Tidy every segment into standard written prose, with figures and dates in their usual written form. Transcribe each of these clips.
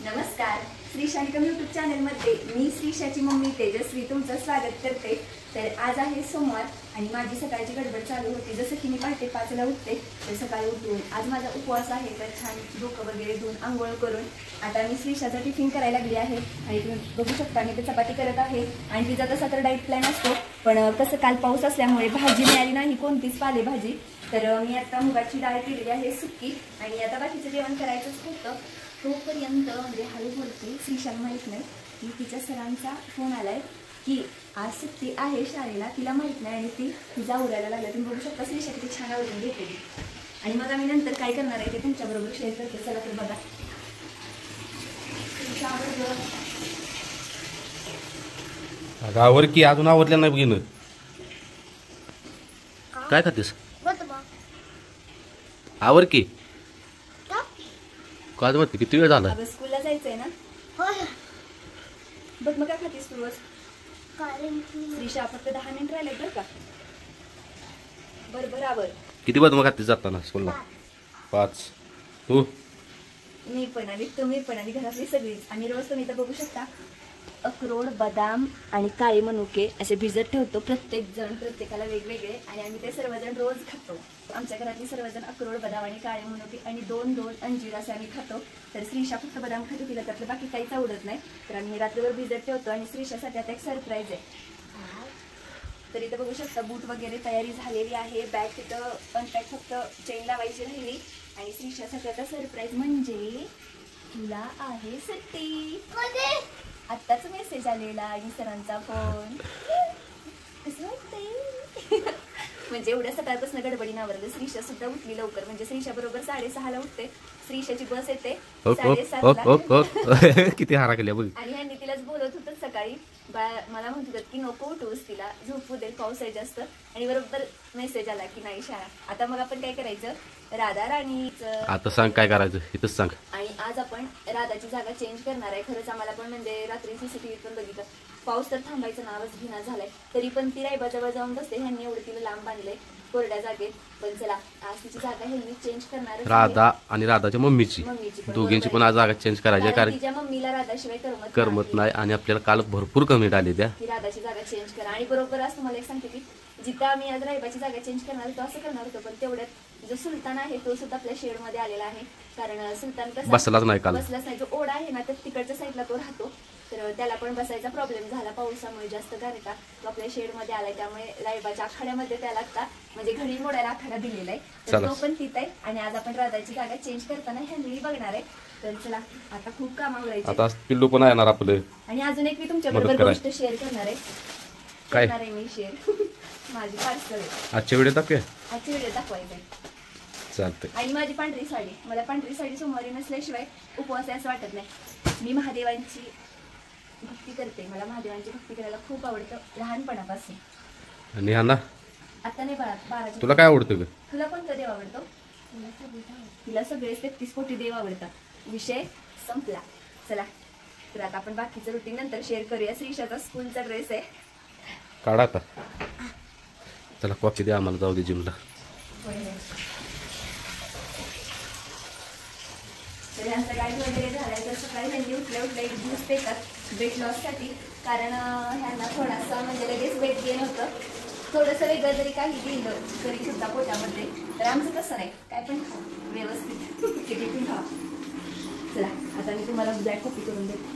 नमस्कार, श्री शांकम यूट्यूब चॅनलमध्ये मी श्रीशाची मम्मी तेजस्वी तुमचं स्वागत करते। तर आज आहे सोमवार आणि माझी सकाळची गडबड चालू होती। जसं की मी पहाटे 5 ला उठते तर सकाळी उठून आज माझा उपवास आहे तर छान डोकं वगैरे धुवून आंघोळ करून आता मी श्रीशाचा टिफिन करायला लागली आहे आणि तुम्ही बघू शकता मी ते चपाती करत आहे आणि तिचा तसा तर डाएट प्लॅन असतो पण कसं काल पाऊस असल्यामुळे भाजी मिळाली नाही कोणतीच पालेभाजी तर मी आता मुगाची डाळ केलेली आहे सुक्की आणि आता बाकीचं जेवण करायचंच होतं। तोपर्यंत म्हणजे हळू बोलते श्रीशाला माहीत नाही की तिच्या सरांचा फोन आलाय की आज सुट्टी आहे शाळेला तिला माहित नाही आणि ती तिचा आवरायला लागला। तुम्ही बघू शकता श्रीशा किती छान आवरून घेतली आणि मग आम्ही नंतर काय करणार आहे ते तुमच्याबरोबर शेअर करते। चला तर बघा आवर की अजून आवरल्या नाही बघिन काय खातेस आवर की काय म्हणते किती वेळ झाला स्कूलला जायचंय ना बघ मग काय खातेस तू श्रीशा फक्त 10 मिनिट राहिले बरं का बरोबर आवर किती वाजता मग खातेस जाताना स्कूलला 5 तू मी पण आणि तुम्ही पण आणि घरातली सगळीच आणि रोज तुम्ही तर बघू शकता अक्रोड बदाम आणि काळे मनुके असे भिजत ठेवतो प्रत्येक जण प्रत्येकाला वेगवेगळे आणि आम्ही ते सर्वजण रोज खातो। आमच्या घरातली सर्वजण अक्रोड बदाम आणि काळे मनुके आणि 2 अंजीर असे आम्ही खातो। तर श्रीशा फक्त बदाम खाते तिला त्यातलं बाकी काहीच आवडत नाही तर आम्ही रात्रभर भिजत ठेवतो आणि श्रीशासाठी आता एक सरप्राईज आहे। तर इथं बघू शकता बूट वगैरे तयारी झालेली आहे बॅग तिथं अनपॅक फक्त चेन लावायची राहिली आणि श्रीशासाठी आता सरप्राईज म्हणजे तुला आहे सुट्टी। आत्ताच मेसेज आलेला आणि सरांचा फोन कसं वाटतंय म्हणजे एवढ्या सकाळपासून गडबडीनं आवरलं। श्रीशा सुद्धा उठली लवकर म्हणजे श्रीशा बरोबर 6:30 ला उठते श्रीशाची बस येते 7:30 किती हारा केल्या बघ आणि ह्यांनी तिलाच बोलत होतं सकाळी मला म्हणत होतात की नको उठवूस तिला झोपू दे पाऊस आहे जास्त आणि बरोबर मेसेज आला की नाही शाळा। आता मग आपण काय करायचं राधा राणीचं आता सांग काय करायचं इथंच सांग। आणि आज आपण राधाची जागा चेंज करणार आहे। खरंच आम्हाला पण म्हणजे रात्री सीसीटीव्हीत पण बघितलं पाऊस तर थांबायचं नावच घेणं झालाय तरी पण ती रायबाजवळ जाऊन बसते ह्यांनी एवढं तिला लांब बांधलंय कोरड्या जागेत पण चला आज तिची जागा ह्यांनी चेंज करणार राधा आणि राधाच्या मम्मीची दोघींची पण आज जागा चेंज करायची कारण तिच्या मम्मीला राधाशिवाय करमत नाही आणि आपल्याला काल भरपूर कमेंट आली त्या की राधाची जागा चेंज करा आणि बरोबर आज तुम्हाला एक सांगते की जिथं आम्ही आज रायबाची जागा चेंज करणार होतो असं करणार होतो पण तेवढ्यात जो सुलतान आहे तो सुद्धा आपल्या शेड मध्ये आलेला आहे कारण सुलतान कसं बसलाच नाही काल बसलाच नाही जो ओढा आहे ना तर तिकडच्या साईडला तो राहतो तर त्याला पण बसायचा प्रॉब्लेम झाला पावसामुळे जास्त गारटा तो आपल्या शेड मध्ये आलाय त्यामुळे रायबाच्या आखाड्यामध्ये त्याला आता म्हणजे घडी मोडायला आखाडा दिलेला आहे तर तो पण तिथे आहे आणि आज आपण राधाची जागा चेंज करताना ह्यांनी बघणार आहे। तर चला आता खूप कामावर आता पिल्लू पण येणार आपलं आणि अजून एक मी तुमच्या बरोबर गोष्ट शेअर करणार आहे काय मी शेअर माझी पार्सल आजच्या व्हिडिओ दाखव आजची व्हिडिओ दाखवायचंय चालतंय आणि माझी पांढरी साडी मला पांढरी साडी सोमवारी नसल्याशिवाय उपवास असं वाटत नाही। मी महादेवांची भक्ती करते मला महादेवांची भक्ती करायला खूप आवडतं लहानपणापासून आणि हा ना आता नाही बाळा तुला काय आवडतं ग तुला कोणता देव आवडतो तिला सगळे 33 कोटी देव आवडतात विषय संपला। चला तर आता आपण बाकीचं रुटीन नंतर शेअर करूया। श्रीशाचा स्कूलचा ड्रेस आहे काढा आता चला कॉफी द्या आम्हाला जाऊ दे जिमला। तर ह्यांचं डाएट वगैरे झालाय तर सकाळी ह्यांनी उठल्या एक ज्यूस पितात वेट लॉससाठी कारण ह्यांना थोडासा म्हणजे लगेच वेट गेन होतं थोडंसं वेगळं जरी काही गेलं तरी सुद्धा पोटामध्ये तर आमचं तसं नाही काय पण खा व्यवस्थित किती पण खा। चला आता मी तुम्हाला ब्लॅक कॉफी करून देते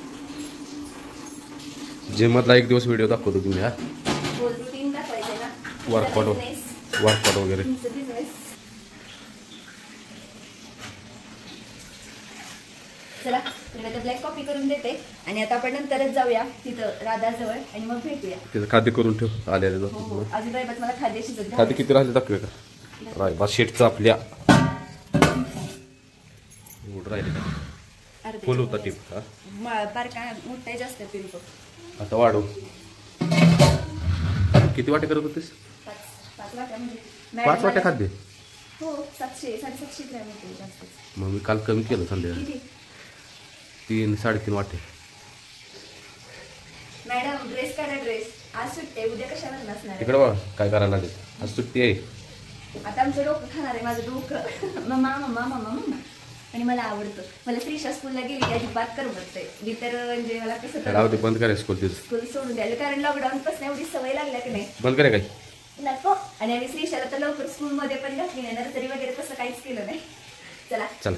जिम मधला एक दिवस व्हिडिओ दाखवतो तुम्ही हा रोज रुटीन दाखवायचं ना वर्कआउट वगैरे बिझनेस। चला तर ब्लॅक कॉफी करून देते आणि आता आपण नंतरच जाऊया तिथं राधाजवळ आणि मग भेटूया तिथं खाद्य करून ठेव आलेले अजून रायबात मला खाद्य शिजत खाद्य किती राहिले दाखवे का रायबा शेटचा आपल्या एवढं राहिले का फुल होता टिप हा बारका मोठा जास्त पिंपो आता वाढव किती वाटे करत होतीस 5 वाट्या म्हणजे 5 वाट्या खाद्य हो 700-750 ग्रॅम होते जास्त मग मी काल कमी केलं संध्याकाळी 3-3.5 वाटे। मॅडम ड्रेस काढा ड्रेस आज सुट्टी उद्या कशाला नसणार तिकडे बघा काय करायला लागेल आज सुट्टी आहे आता आमचं डोकं खाणार आहे माझं डोकं मम्मा मम्मा मम्मा मम्मा आणि मला आवडतं. मला श्रीशा स्कूलला गेली की अजिबात करमत नाही. मी तर म्हणजे मला कसं राहू दे, बंद करा स्कूल तिथं. स्कूल सोडून द्यायला, कारण लॉकडाऊन पासून एवढी सवय लागल्या की नाही. बंद करा काय नको. आणि आम्ही श्रीशाला तर लवकर स्कूलमध्ये पण घातली नाही, नर्सरी वगैरे तसं काहीच केलं नाही. चला चला.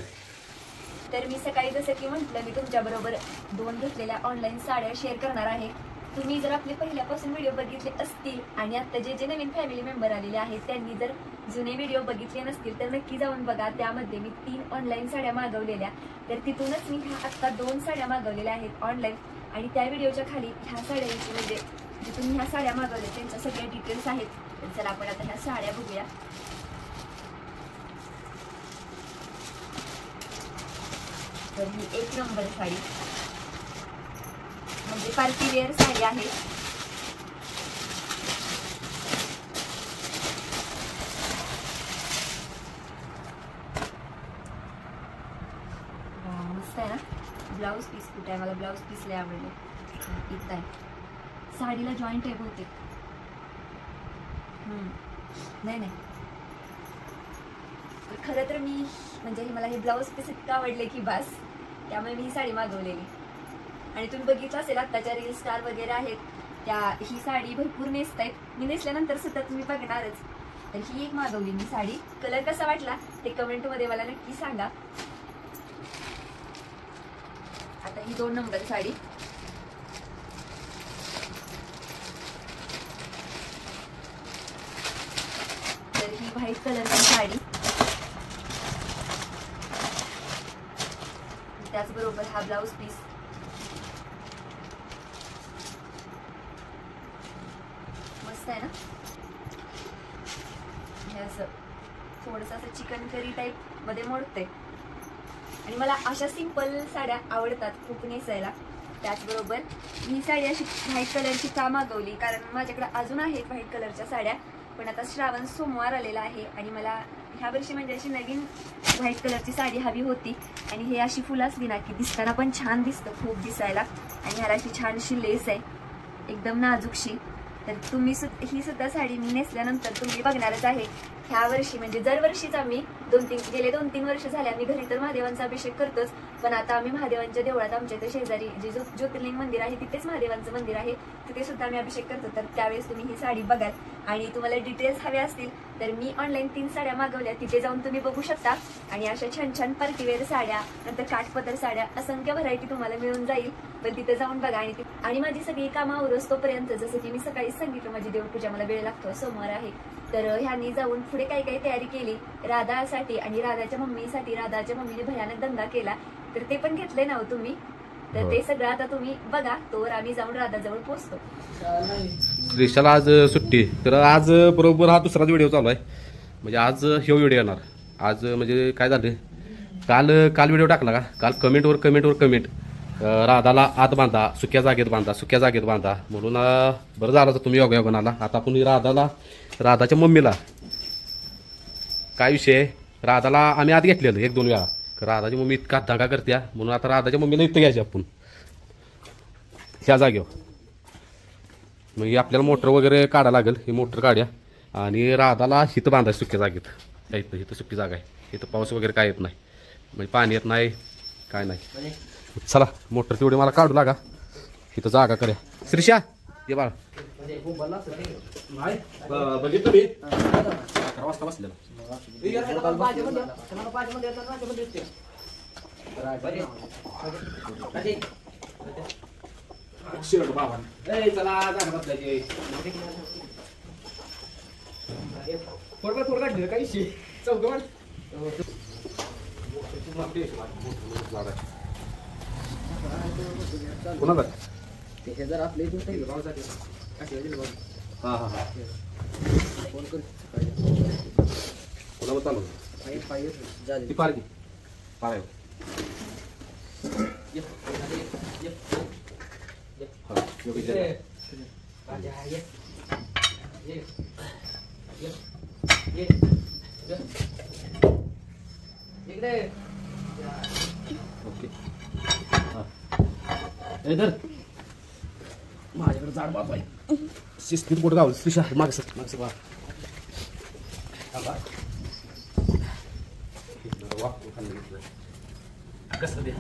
तर मी सकाळी जसं की म्हटलं, मी तुमच्याबरोबर 2 घेतलेल्या ऑनलाईन साड्या शेअर करणार आहे. तुम्ही जर आपले पहिल्यापासून व्हिडिओ बघितले असतील आणि आता जे नवीन फॅमिली मेंबर आलेले आहेत त्यांनी जर जुने व्हिडिओ बघितले नसतील तर नक्की जाऊन बघा. त्यामध्ये मी 3 ऑनलाईन साड्या मागवलेल्या, तर तिथूनच मी ह्या आत्ता 2 साड्या मागवलेल्या आहेत ऑनलाईन. आणि त्या व्हिडिओच्या खाली ह्या साड्यांची म्हणजे जिथून ह्या साड्या मागवल्या त्यांच्या सगळ्या डिटेल्स आहेत. तर चला आपण आता ह्या साड्या बघूया. तर ही 1 नंबर साडी म्हणजे पार्टी वेअर साडी आहे. मस्त आहे ना. ब्लाऊज पीस कुठे आहे? मला ब्लाऊज पीस लय आवडले. इथं आहे. साडीला जॉईंट आहे बहुतेक. नाही खरं तर मी म्हणजे मला हे ब्लाऊज पीस इतकं आवडले की बस, त्यामुळे मी ही साडी मागवलेली. आणि तुम्ही बघितलं असेल आत्ताच्या रील स्टार वगैरे आहेत त्या ही साडी भरपूर नेसतायत. मी नेसल्यानंतर सुद्धा तुम्ही बघणारच. तर ही एक मागवली मी साडी. कलर कसा वाटला ते कमेंटमध्ये मला नक्की सांगा. आता ही 2 नंबर साडी. तर ही व्हाईट कलरची साडी. त्याचबरोबर हा ब्लाऊज पीस. मस्त आहे ना. हे असं थोडंसं असं चिकन करी टाईप मध्ये मोडते. आणि मला अशा सिंपल साड्या आवडतात खूप नेसायला. त्याचबरोबर ही साडी अशी व्हाईट कलरची का मागवली, कारण माझ्याकडे अजून आहेत व्हाईट कलरच्या साड्या, पण आता श्रावण सोमवार आलेला आहे आणि मला ह्या वर्षी म्हणजे अशी नवीन व्हाईट कलरची साडी हवी होती. आणि हे अशी फुलं असली ना की दिसताना पण छान दिसतं खूप दिसायला. आणि ह्याला अशी छानशी लेस आहे एकदम नाजूकशी. तर तुम्ही ही सुद्धा साडी मी नेसल्यानंतर तुम्ही बघणारच आहे. ह्या वर्षी म्हणजे दरवर्षीच आम्ही गेले 2-3 वर्ष झाले आम्ही घरी तर महादेवांचा अभिषेक करतोच, पण आता आम्ही महादेवांच्या देवळात आमच्या इथे शेजारी जे ज्योतिर्लिंग मंदिर आहे तिथेच महादेवांचं मंदिर आहे, तिथे सुद्धा आम्ही अभिषेक करतो. तर त्यावेळेस तुम्ही ही साडी बघाल. आणि तुम्हाला डिटेल्स हवे असतील तर मी ऑनलाईन 3 साड्या मागवल्या, तिथे जाऊन तुम्ही बघू शकता. आणि अशा छान छान पार्टीवेअर साड्या, नंतर काठपदर साड्या, असंख्य व्हरायटी तुम्हाला मिळून जाईल. पण तिथे जाऊन बघा. आणि माझी सगळी कामं आवरस तोपर्यंत जसं की मी सकाळीच सांगितलं माझी देवपूजा मला वेळ लागतो, सोमवार आहे, तर ह्यांनी जाऊन पुढे काही काही तयारी केली राधासाठी. आणि राधाच्या मम्मीसाठी राधाच्या मम्मीने भयानक दंगा केला, तर ते पण घेतले ना तुम्ही. तर ते सगळं आता तुम्ही बघा, तोवर आम्ही जाऊन राधाजवळ पोहोचतो. श्रीशाला आज सुट्टी, तर आज बरोबर हा दुसराच व्हिडिओ चालू आहे. म्हणजे आज हे व्हिडिओ येणार. आज म्हणजे काय झालं, काल व्हिडिओ टाकला का, काल कमेंटवर कमेंट राधाला आत बांधा, सुक्या जागेत बांधा म्हणून बरं झालं तर तुम्ही योगायोगानं आला. आता आपण राधाच्या मम्मीला काय विषय, राधाला आम्ही आत घेतलेलं 1-2 वेळा. राधाची मम्मी इतका दगा करत्या म्हणून आता राधाच्या मम्मीला इथं घ्यायची आपण ह्या जागेवर. मग आपल्याला मोटर वगैरे काढायला लागेल, ही मोटर काढ्या आणि राधाला हिथं बांधायचं सुक्या जागेत. इथं सुकी जागा आहे, इथं पाऊस वगैरे काय येत नाही, म्हणजे पाणी येत नाही काय नाही. चला मोटर तेवढी मला काढू लागा, इथं जागा करूया. श्रीशा ये बाळा, बघितलं मी 11 वाजता बसलेला. कोणाला ते जर आपले हां फोन कर कोणाला चालू झाली ती पारगी पाराय ओके. धर माझ्याकडे झाड बाप आहे, शिस्तीत बोट गावलं. श्रीशा मागस बा कसं दे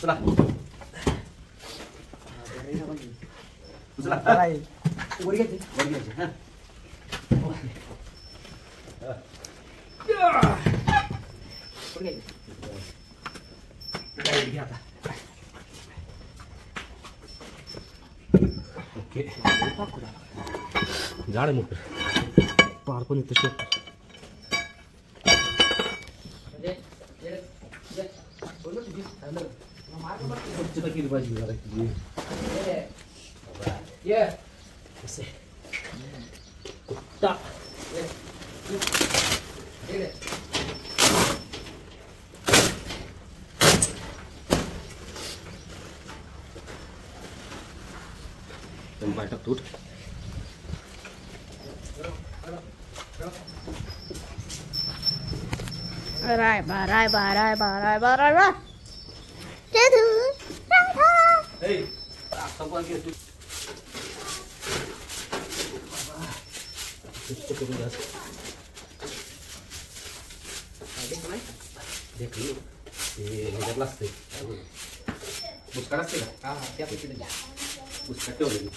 चला चला वर घ्यायचे वर घ्यायचे हा वर घ्यायचे घ्या आता ओके झाड मोठं पार पण इथं शेत स्वच्छता केली पाहिजे जरा तुझी असे कुट्टा टाकतो रायबा रायबा रायबा रायबा रायबा असते बुसकाट असते का हा हा त्या पैकी बुसकाट ठेवलं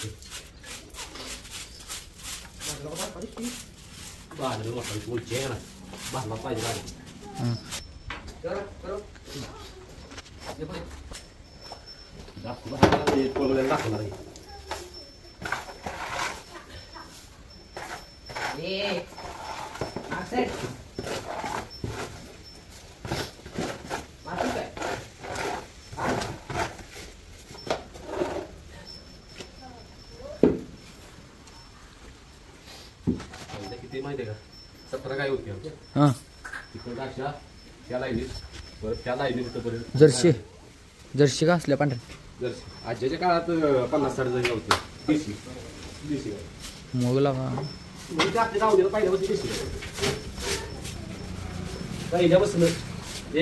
बाहेर मोठा उलची आहे ना बाहेरला पाहिजे गाडी दाखवणार आहे किती माहिती आहे का 17 गाय होती हां तिकडं अशा त्या लाईनीत परत त्या लाईनीत पर्यंत जर्सी का असल्या पांढऱ्या जर्सी आजच्या काळात 50-60 जणी होते देशी मग लागा म्हणजे आपल्या गावडीला पहिल्यापासून देशी पहिल्यापासून एक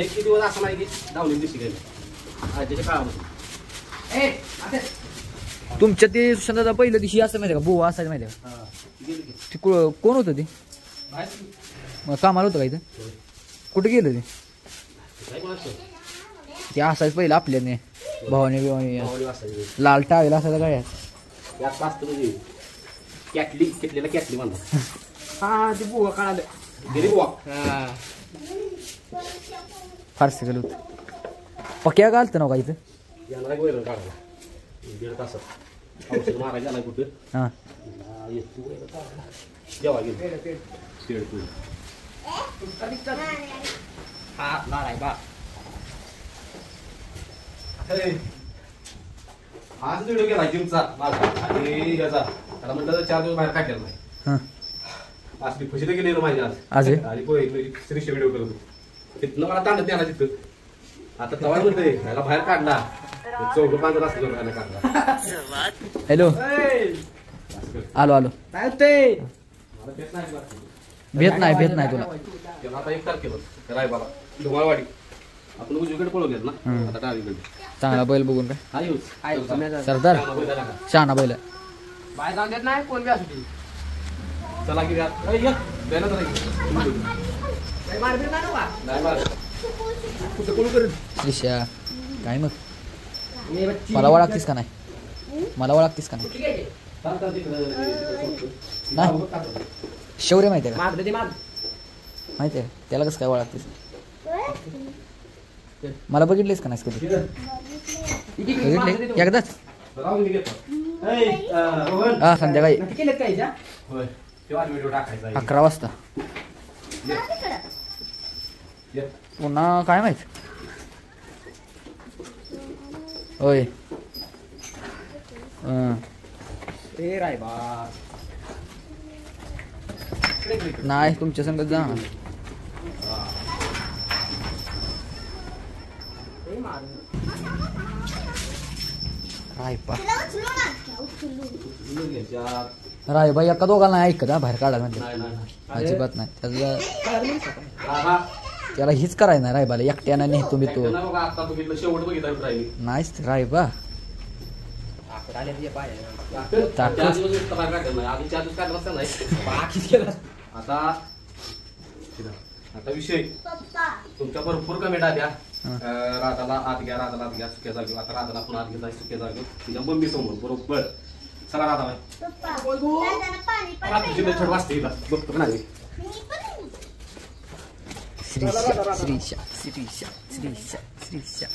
किती दिवस असं नाही की दावली देशी गेली आजच्या काळापासून तुमच्या ते सुशांतदा पहिल्या दिवशी असं माहिती का बुवा असायचं माहिती का हा गेली की ते कोण होतं ते बाहेर मग कामाला होतं का इथं कुठे गेलं ते काय कोणाचं ते असायचं पहिलं आपल्याने भावाने बिवाने गावडी वाजता लाल टावेला असायचं गळ्यात यात असतं म्हणजे केटलीला कॅटली म्हणतात हा ते बुवा कळालं गेली बुवा फारसे गेलं होतं पक्या घालतं ना का इथं याला एक वैरण काढायला 1.5 तासात औषध मारायला आला कुठं हां येतो वैरण काढायला जेव्हा गेलो पेड पुढे हा लाडाय बा आज व्हिडिओ केला जिमचा माझा आणि याचा त्याला म्हटलं 4 दिवस बाहेर काढलेला नाही हां आज मी खुशी गेली ना माझी आज आज आहे? आणि श्रीशे व्हिडिओ करत होतो तिथनं मला ताणत नाही आला तिथं आता तवा म्हणतोय याला बाहेर काढला 14-15 तास काढला हॅलो आलो काय होतंय मला तेच नाही बरं. भेट नाही तुला त्याला आता 1 तारखेला रायबाला धुमाळवाडी आपण उजवीकडे पळवलेत ना आता डावीकडे चांगला बैल बघून काय हा येऊच सरदार शहाणा बैल आहे. बाय जाऊन देत नाही कोण बी असू दे चला की यात बेला तर मारबीर नाही नव्हा नाही मार कुठं कोण करेल श्रीशा काय मग मी बच्ची मला ओळखतीस का नाही मला ओळखतीस का नाही कुठली घ्यायची नाही शौर्य माहिती आहे का मागलं ते माग माहिती आहे त्याला कसं काय ओळखतीस मला बघितलीस का नाहीस कधी बघितली एकदाच राहून घेतो रोहन हा संध्याकाळी नक्की केलं काय जा होय तेव्हा व्हिडिओ टाकायचा 11 वाजता ये. पुन्हा काय माहित होय ए राय बा नाही तुमच्या संगत जा रायबा रायबा एका दोघांना ऐकत हा बाहेर काढा म्हणजे नाही नाही अजिबात नाही त्याला हा त्याला हीच करायचं नाही रायबाला एकट्यानं नाही तुम्ही तो नाही बघा आता बघितलं शेवट बघितलं ड्रायव्हिंग नाहीच रायबा आले पाय त्या दिवस बाहेर काढलं नाही आधी 4 दिवस काढलं असतं नाही बाकीच केलं आता आता विषय तुमच्या भरपूर कमेंट आल्या राधाला आत घ्या सुक्या जागेवर. आता राधाला आपण आत घेता सुक्या जागेवर तुझ्या मम्मी समोर बरोबर. चला राधाबाई तुझी छड वाजते हिला बघतो का नाही. श्रीशा श्रीशा श्रीशा श्रीशा श्रीशा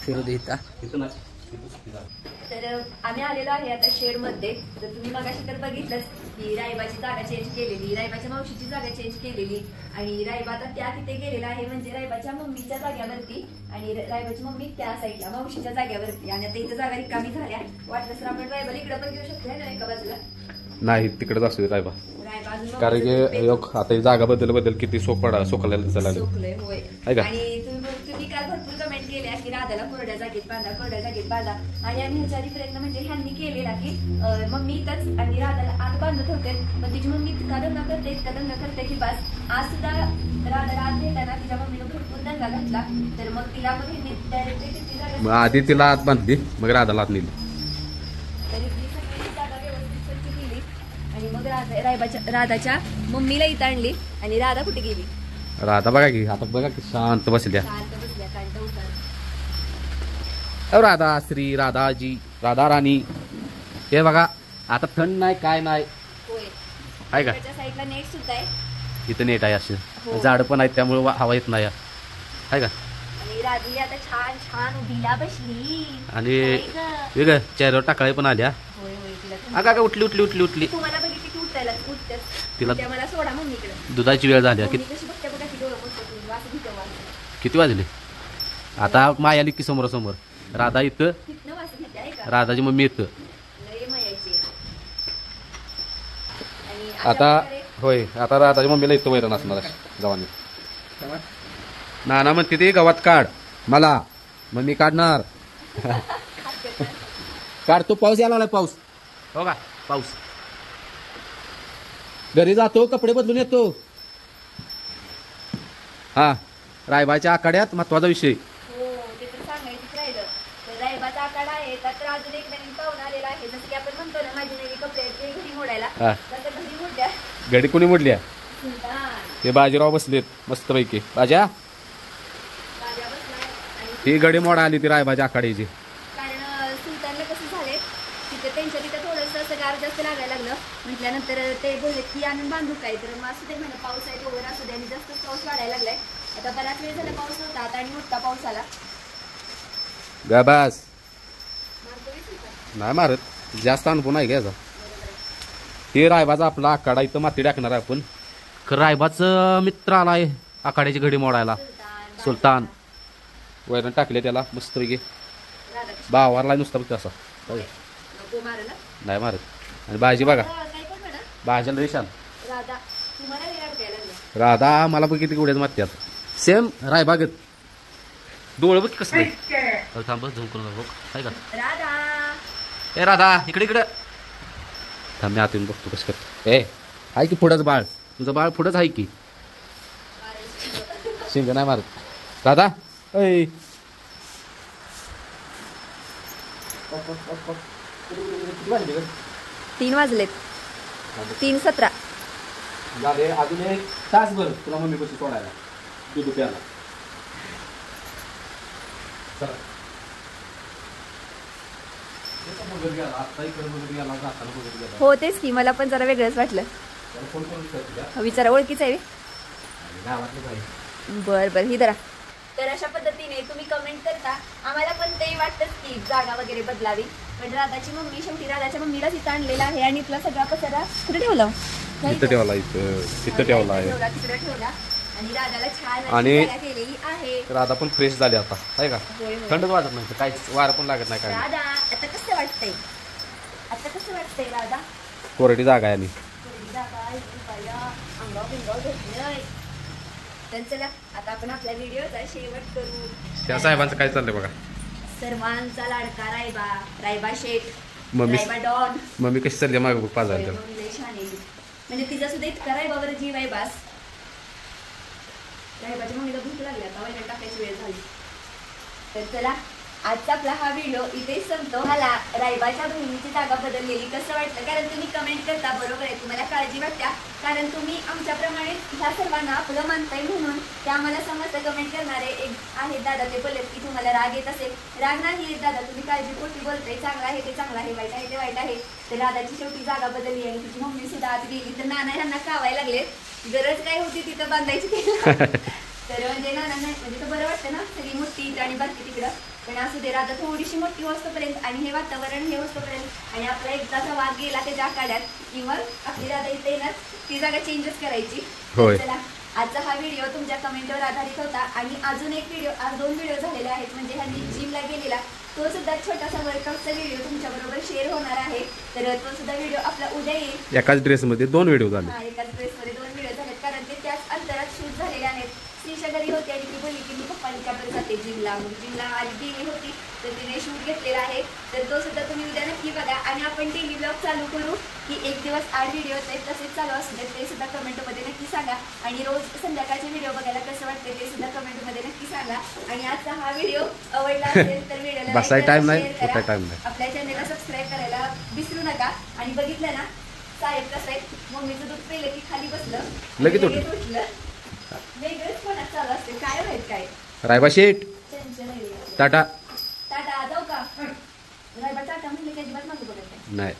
फिरू देता. इथं नाही इथं सुक्की जागा. तर आम्ही आलेलो आहे आता शेड मध्ये. तर तुम्ही मगाशी तर बघितलंच की रायबाची जागा चेंज केलेली, रायबाच्या मावशीची जागा चेंज केलेली आणि रायबा आता त्या तिथे गेलेला आहे म्हणजे रायबाच्या मम्मीच्या जाग्यावरती आणि रायबाची मम्मी त्या साईडला मावशीच्या जाग्यावरती. आणि आता इथं जागा रिकामी झाल्या. वाटलं तर आपण रायबाला इकडे पण घेऊ शकतो ना एका बाजूला. नाही तिकडेच असू रायबा रायबा अजून कारण की आता ही जागा बदल किती सोकलेलं दिसायला लागलं. सोकलंय होय. आहे का? आणि तुम्ही काल भरपूर कमेंट केल्या की राधाला कोरड्या जागेत बांधा आणि आम्ही ह्याच्या प्रयत्न म्हणजे ह्यांनी केलेला की मम्मी इथंच आणि राधाला आत बांधत होते. पण तिची मम्मी इतका दंगा करते की बस आज सुद्धा राधाला आत घेताना तिच्या मम्मीनं भरपूर दंगा घातला. तर मग तिला मग ह्यांनी डायरेक्टली तिची मग जागा आधी तिला आत बांधली मग राधाला आत नेली. तरी ती सगळी जागा व्यवस्थित स्वच्छ केली आणि मग राधाच्या मम्मीला इथं आणली. आणि राधा कुठे गेली? राधा बघा की आता बघा की शांत बसल्या. शांत बसल्या कांटा उतार. राधा श्री राधाजी राधा राणी. हे बघा आता थंड नाही काय नाही होय. आहे का? त्याच्या साईडला नेट सुद्धा आहे इथं नेट आहे असे हो. झाड पण आहेत त्यामुळे हवा येत नाही आहे का? आणि राधी आता छान छान उभीला बसली. आणि होय गं. वेगळं चेहऱ्यावर टाकाळे पण आल्या. होय होय तिला अगा का उठली तुम्हाला बघितली की उठतेच तिला- त्या मला सोडा मम्मीकडे. दुधाची वेळ झाली. मम्मी कशी बघते बघा की डोळं मोठं वास घेतो वास. किती वाजले? आता माय आली की समोर राधा इथं तिथनं वास घेते आहे का? राधाची मम्मी इथं. लय मयाची. आणि आता प्रकारे होय आता राधाच्या मम्मीला इथं वैरण असणार गव्हाने. नाना म्हणते ते गव्हात काढ मला मम्मी काढणार. काढतो पाऊस यायला लागलाय पाऊस. हो का पाऊस. घरी जातो कपडे बदलून येतो. हा रायबाच्या आखाड्यात महत्वाचा विषय. हो ते तर सांगायचंच राहिलं. तर रायबाचा आखाडा आहे तर अजून एक नवीन पाहुणा आलेला आहे. जसं की आपण म्हणतो ना माझी नवी कपडे आहेत ते घरी मोडायला. हा. तसं घरी मोडल्या घडी कोणी मोडल्या? सुलतान ते बाजीराव बसलेत मस्त पैकी. बाजा राजा बसलाय. आणि ही गडी मोडा आली ती रायबाच्या आखाड्याची. कारण सुलतानला कसं झालंय तिथे त्यांच्या तिथं थोडंसं असं गार जास्त लागायला लागलं. म्हटल्यानंतर ते बोलले की आणून बांधू काय. तर मग असू दे म्हणलं पाऊस आहे तोवर असू दे. आणि जास्तच पाऊस वाढायला लागलाय. आता बराच वेळ झाला पाऊस नव्हता आता आणि मोठा पाऊस आला. गाबास मारतो की सुलतान? नाही मारत जास्त अनुभव नाही घ्यायचा. हे रायबाचा आपला आखाडा इथं माती टाकणार आहे आपण. रायबाचं मित्र आलाय आखाड्याची घडी मोडायला. सुलतान वैरण टाकले त्याला मस्त पैकी. राधाकृष्ण बावारला नुसता बघ असा नको मारायला. नाही मारत. आणि भाजी बघा काय पण म्हणा भाज्याला रेशाल. राधा तुम्हाला वेळ अडकायला लागलं. राधा मला बघ किती उड्यात मारत्यात सेम रायबागत. डोळं बघ कसं थांब झूम करून बघ काय का. राधा ए राधा इकडे थांब मी आतून बघतो कसं करतो. ए आहे की पुढंच बाळ तुझं बाळ पुढंच आहे की. शिंग नाही मारत राधा. ऐ 3 वाजलेत. 3:17. झाले अजून एक तासभर तुला मम्मी कशी सोडायला दूध प्यायला. चला हो तेच की मला पण जरा वेगळंच वाटलं. विचारा ओळखीच आहे. बर ही जरा. तर अशा पद्धतीने तुम्ही कमेंट करता आम्हाला पण ते वाटतंच की जागा वगैरे बदलावी. पण राधाची मम्मी शेवटी राधाच्या मम्मीलाच इथं आणलेला आहे आणि इथला सगळा पसारा कुठे ठेवला? इथं ठेवला इथं ठेवला आहे. तिकडे ठेवला आणि राधाला छान आणि जागा केलेली आहे. राधा पण फ्रेश झाली आता आहे का. होय, होय. थंडच वाटत नाही काय वारं पण लागत नाही काय नाही. राधा आता कसं वाटतंय राधा? कोरडी जागा आहे आणि तर चला आता आपण आपल्या व्हिडिओचा शेवट करू. त्या साहेबांचं काय चाललंय बघा. सर्वांचा लाडका रायबा शेठ मम्मी रायबा डॉन. मम्मी कशी चालली मागे बघ पाच झाली. मम्मी लय छान आहे. म्हणजे तिचा सुद्धा इतका रायबावर जीव आहे बास. रायबाच्या मम्मीला भूक लागली आता वैरण टाकायची वेळ झाली. तर चला आजचा आपला हा व्हिडिओ इथेच संपतो. मला रायबाच्या बहिणीची जागा बदललेली कसं वाटलं, कारण तुम्ही कमेंट करता, बरोबर आहे, तुम्हाला काळजी वाटत्या, कारण तुम्ही आमच्याप्रमाणे ह्या सर्वांना आपलं मानताय म्हणून ते आम्हाला समजतं. कमेंट करणारे एक आहेत दादा, ते बोलत की तुम्हाला राग येत असेल. राग नाही येत दादा, तुम्ही काळजीपोटी बोलताय. चांगला आहे ते चांगलं आहे, वाईट आहे ते वाईट आहे. तर दादाची शेवटी जागा बदलली आणि तिची मम्मी सुद्धा आत गेली. तर नाना ह्यांना कावायला लागले, गरज काय होती तिथं बांधायची तिला. तर म्हणजे नाना नाही, म्हणजे तर बरं वाटतं ना, सगळी मोठी आणि बाकी तिकडं. पण असू दे, राधा थोडीशी मोठी होतोपर्यंत आणि हे वातावरण हे होतोपर्यंत आणि आपला एकदाचा वाद गेला त्याच्या आखाड्यात किंवा आपली राधा इथे येणार, ती जागा चेंजच करायची. होय. चला, आजचा हा व्हिडिओ तुमच्या कमेंटवर आधारित होता. आणि अजून एक व्हिडिओ, आज 2 व्हिडिओ झालेले आहेत. म्हणजे ह्यांनी जिमला गेलेला तो सुद्धा छोटासा वर्कआउटचा व्हिडिओ तुमच्याबरोबर शेअर होणार आहे. तर तो सुद्धा व्हिडिओ आपला उद्या येईल. एकाच ड्रेसमध्ये 2 व्हिडिओ झाले. हा, एकाच ड्रेसमध्ये 2 व्हिडिओ झालेत, कारण ते त्याच अंतरात शूट झालेले आहेत. श्रीच्या घरी होती आणि ती बोलली की मी पप्पांच्याकडे जाते जिमला. मग जिमला आली गेली होती, तर तिने शूट घेतलेला आहे. तर तो सुद्धा तुम्ही उद्या नक्की बघा. आणि आपण डेली ब्लॉग चालू करू की एक दिवस 8 व्हिडिओ आहेत तसेच चालू असू देत, ते सुद्धा कमेंटमध्ये नक्की सांगा. आणि रोज संध्याकाळचे व्हिडिओ बघायला कसं वाटते ते सुद्धा कमेंटमध्ये नक्की सांगा. आणि आजचा हा व्हिडिओ आवडला असेल तर व्हिडिओला बसायला टाइम नाही, शेअर करा. टाइम नाही. आपल्या चॅनलला सबस्क्राईब करायला विसरू नका. आणि बघितलं ना साहेब कसं आहे, मम्मीचं दूध पिलं की खाली बसलं, लगेच उठलं. वेगळंच कोणाच चालू असते, काय माहित काय. रायबा शेठ, टेन्शन आहे. टाटा. टाटा, जाऊ का? रायबा टाटा म्हणले की अजिबात मागं बघत नाही. नाही.